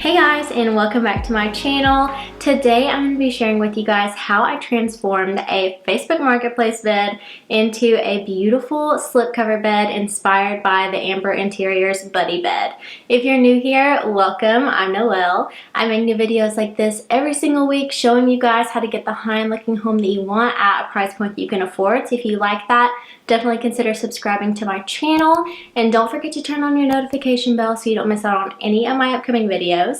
Hey guys, and welcome back to my channel. Today I'm going to be sharing with you guys how I transformed a Facebook Marketplace bed into a beautiful slipcover bed inspired by the Amber Interiors Buddy Bed. If you're new here, welcome. I'm Noelle. I make new videos like this every single week showing you guys how to get the high-end looking home that you want at a price point that you can afford. So if you like that, definitely consider subscribing to my channel, and don't forget to turn on your notification bell so you don't miss out on any of my upcoming videos.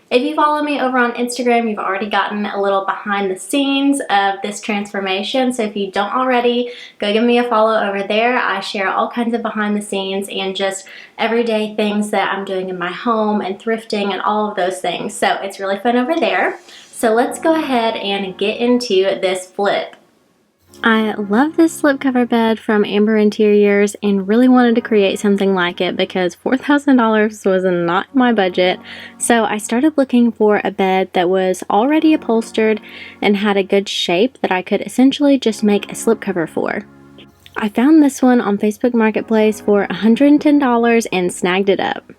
If you follow me over on Instagram, you've already gotten a little behind the scenes of this transformation. So if you don't already, go give me a follow over there. I share all kinds of behind the scenes and just everyday things that I'm doing in my home and thrifting and all of those things. So it's really fun over there. So let's go ahead and get into this flip. I love this slipcover bed from Amber Interiors and really wanted to create something like it because $4,000 was not my budget. So I started looking for a bed that was already upholstered and had a good shape that I could essentially just make a slipcover for. I found this one on Facebook Marketplace for $110 and snagged it up.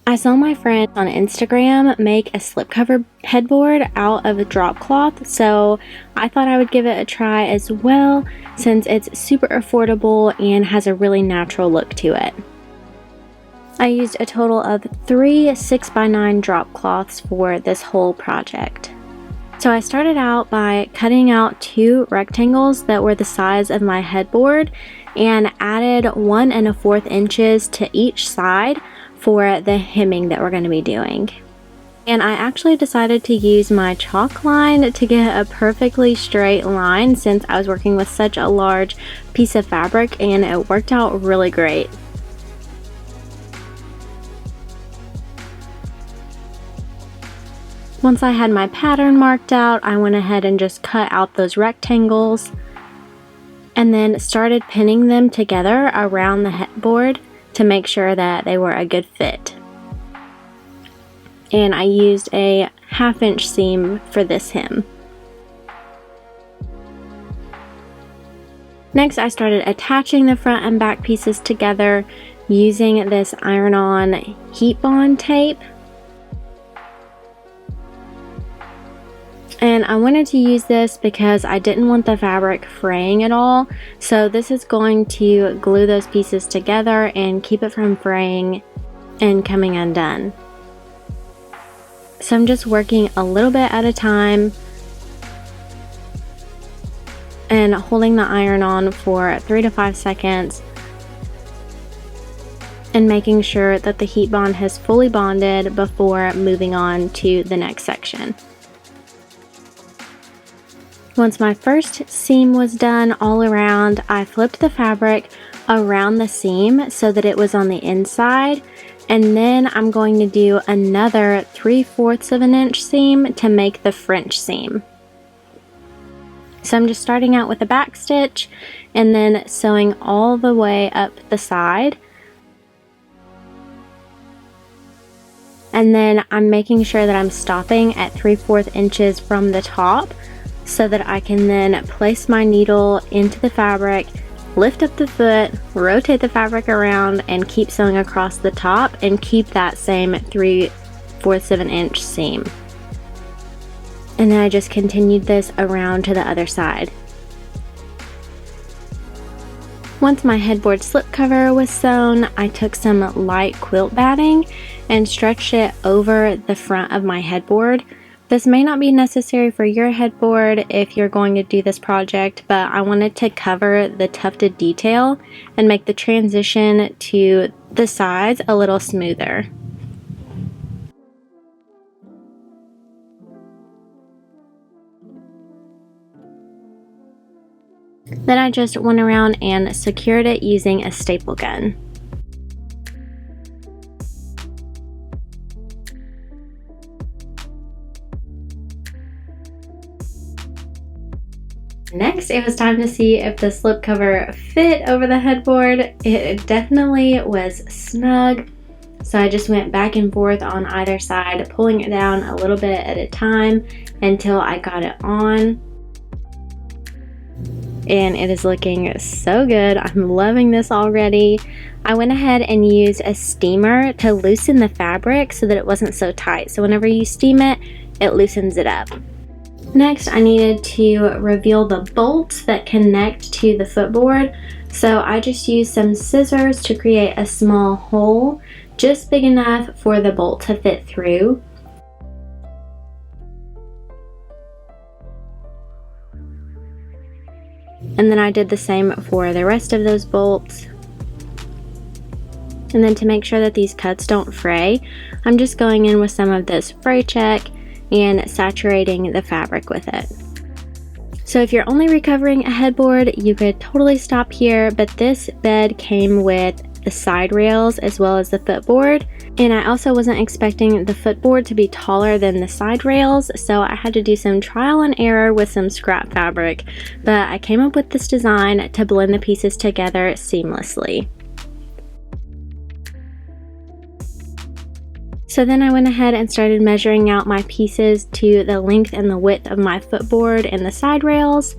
I saw my friend on Instagram make a slipcover headboard out of a drop cloth, so I thought I would give it a try as well since it's super affordable and has a really natural look to it. I used a total of 3 6x9 drop cloths for this whole project. So I started out by cutting out 2 rectangles that were the size of my headboard and added 1 1/4 inches to each side for the hemming that we're going to be doing. And I actually decided to use my chalk line to get a perfectly straight line since I was working with such a large piece of fabric, and it worked out really great. Once I had my pattern marked out, I went ahead and just cut out those rectangles and then started pinning them together around the headboard to make sure that they were a good fit. And I used a 1/2 inch seam for this hem. Next, I started attaching the front and back pieces together using this iron-on heat bond tape. And I wanted to use this because I didn't want the fabric fraying at all. So this is going to glue those pieces together and keep it from fraying and coming undone. So I'm just working a little bit at a time and holding the iron on for 3 to 5 seconds and making sure that the heat bond has fully bonded before moving on to the next section. Once my first seam was done all around, I flipped the fabric around the seam so that it was on the inside, and then I'm going to do another 3/4 of an inch seam to make the French seam. So I'm just starting out with a back stitch and then sewing all the way up the side. And then I'm making sure that I'm stopping at 3/4 inches from the top, so that I can then place my needle into the fabric, lift up the foot, rotate the fabric around, and keep sewing across the top and keep that same 3/4 of an inch seam. And then I just continued this around to the other side. Once my headboard slipcover was sewn, I took some light quilt batting and stretched it over the front of my headboard. This may not be necessary for your headboard if you're going to do this project, but I wanted to cover the tufted detail and make the transition to the sides a little smoother. Then I just went around and secured it using a staple gun. Next, it was time to see if the slipcover fit over the headboard. It definitely was snug, so I just went back and forth on either side, pulling it down a little bit at a time until I got it on. and it is looking so good. I'm loving this already. I went ahead and used a steamer to loosen the fabric so that it wasn't so tight. So whenever you steam it, it loosens it up. Next, I needed to reveal the bolts that connect to the footboard. So I just used some scissors to create a small hole, just big enough for the bolt to fit through. And then I did the same for the rest of those bolts. And then to make sure that these cuts don't fray, I'm just going in with some of this Fray Check and saturating the fabric with it. So if you're only recovering a headboard, you could totally stop here, but this bed came with the side rails as well as the footboard. And I also wasn't expecting the footboard to be taller than the side rails, so I had to do some trial and error with some scrap fabric. But I came up with this design to blend the pieces together seamlessly. So then I went ahead and started measuring out my pieces to the length and the width of my footboard and the side rails.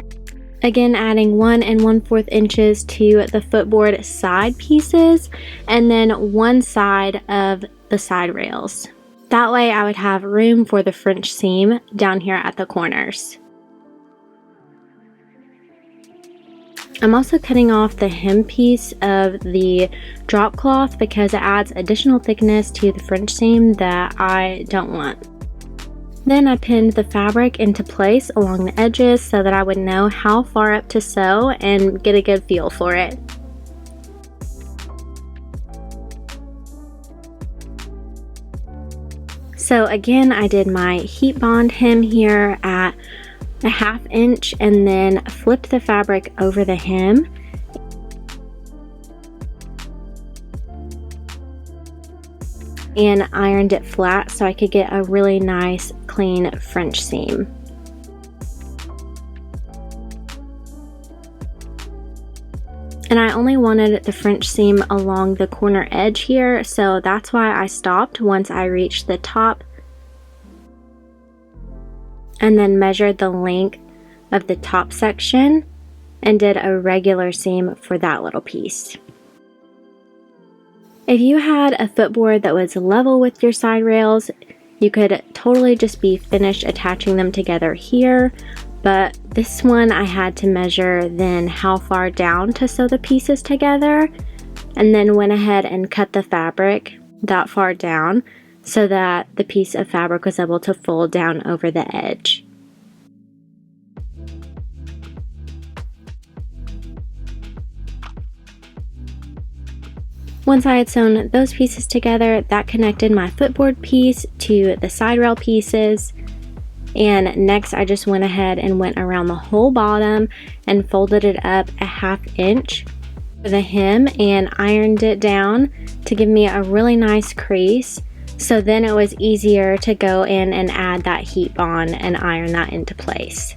Again, adding 1 1/4 inches to the footboard side pieces and then one side of the side rails. That way I would have room for the French seam down here at the corners. I'm also cutting off the hem piece of the drop cloth because it adds additional thickness to the French seam that I don't want. Then I pinned the fabric into place along the edges so that I would know how far up to sew and get a good feel for it. So again, I did my heat bond hem here at a 1/2 inch and then flipped the fabric over the hem. And ironed it flat so I could get a really nice clean French seam. And I only wanted the French seam along the corner edge here, so that's why I stopped once I reached the top and then measured the length of the top section and did a regular seam for that little piece. If you had a footboard that was level with your side rails, you could totally just be finished attaching them together here, but this one I had to measure then how far down to sew the pieces together, and then went ahead and cut the fabric that far down so that the piece of fabric was able to fold down over the edge. Once I had sewn those pieces together, that connected my footboard piece to the side rail pieces. And next I just went ahead and went around the whole bottom and folded it up a 1/2 inch for the hem and ironed it down to give me a really nice crease. So then it was easier to go in and add that heat bond and iron that into place.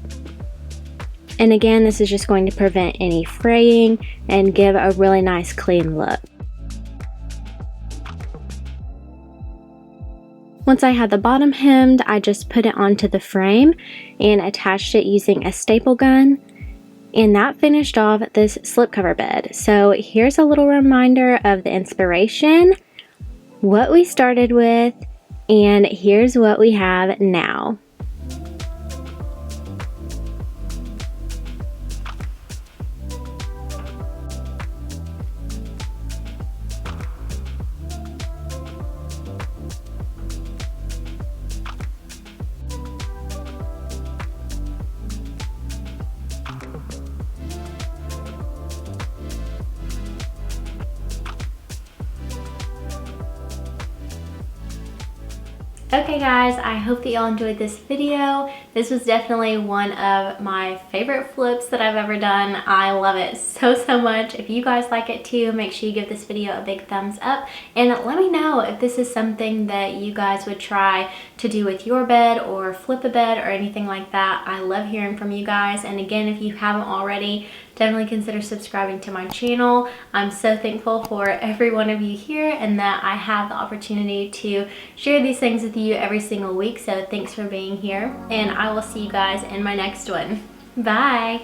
And again, this is just going to prevent any fraying and give a really nice clean look. Once I had the bottom hemmed, I just put it onto the frame and attached it using a staple gun. And that finished off this slipcover bed. So here's a little reminder of the inspiration, what we started with, and here's what we have now. Okay guys, I hope that y'all enjoyed this video. This was definitely one of my favorite flips that I've ever done. I love it so much. If you guys like it too, make sure you give this video a big thumbs up and let me know if this is something that you guys would try to do with your bed or flip a bed or anything like that. I love hearing from you guys, and again, if you haven't already, definitely consider subscribing to my channel. I'm so thankful for every one of you here and that I have the opportunity to share these things with you every single week. So thanks for being here, and I will see you guys in my next one. Bye!